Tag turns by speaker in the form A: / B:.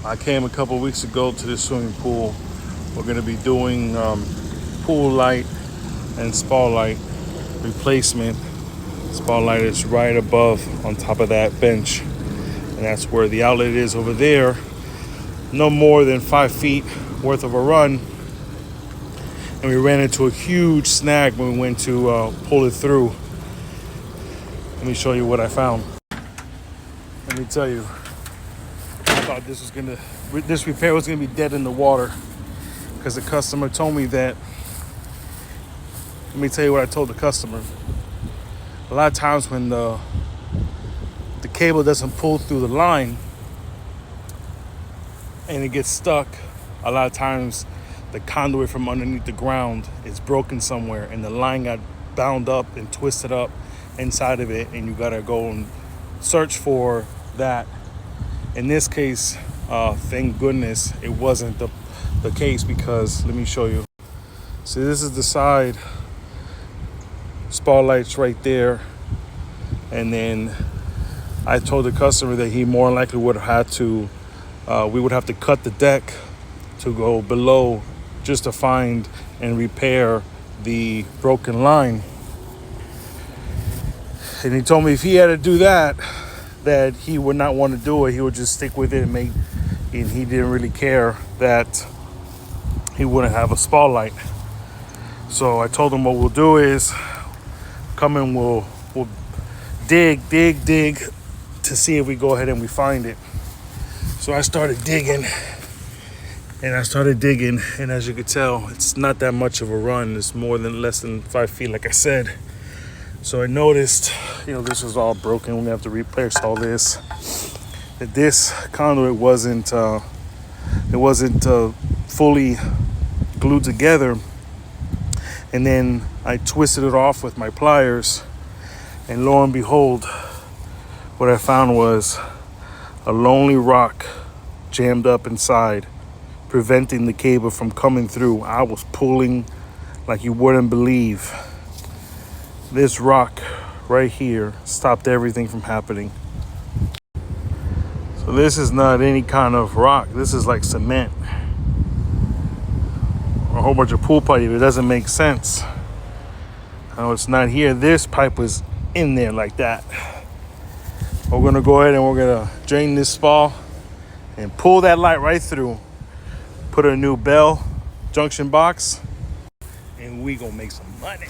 A: I came a couple weeks ago to the swimming pool. We're going to be doing pool light and spa light replacement. Spa light is right above on top of that bench, and that's where the outlet is over there. No more than 5 feet worth of a run, and we ran into a huge snag when we went to pull it through. Let me show you what I found. Let me tell you, I thought this repair was gonna be dead in the water, because the customer told me that. Let me tell you what I told the customer. A lot of times when the cable doesn't pull through the line and it gets stuck, a lot of times the conduit from underneath the ground is broken somewhere, and the line got bound up and twisted up inside of it, and you gotta go and search for that. In this case, thank goodness it wasn't the case, because let me show you. See, this is the side spotlights right there, and then I told the customer that he more likely would have had to we would have to cut the deck to go below just to find and repair the broken line. And he told me if he had to do that he would not want to do it. He would just stick with it and he didn't really care that he wouldn't have a spotlight. So I told him what we'll do is come and we'll dig to see if we go ahead and we find it. So I started digging, and as you could tell, it's not that much of a run. It's less than 5 feet, like I said. So I noticed, this was all broken. We have to replace all this. That this conduit wasn't fully glued together. And then I twisted it off with my pliers, and lo and behold, what I found was a lonely rock jammed up inside, preventing the cable from coming through. I was pulling like you wouldn't believe. This rock right here stopped everything from happening. So this is not any kind of rock. This is like cement. A whole bunch of pool pipe. It doesn't make sense. Now it's not here. This pipe was in there like that. We're gonna go ahead and we're gonna drain this spa and pull that light right through. Put a new bell junction box, and we gonna make some money.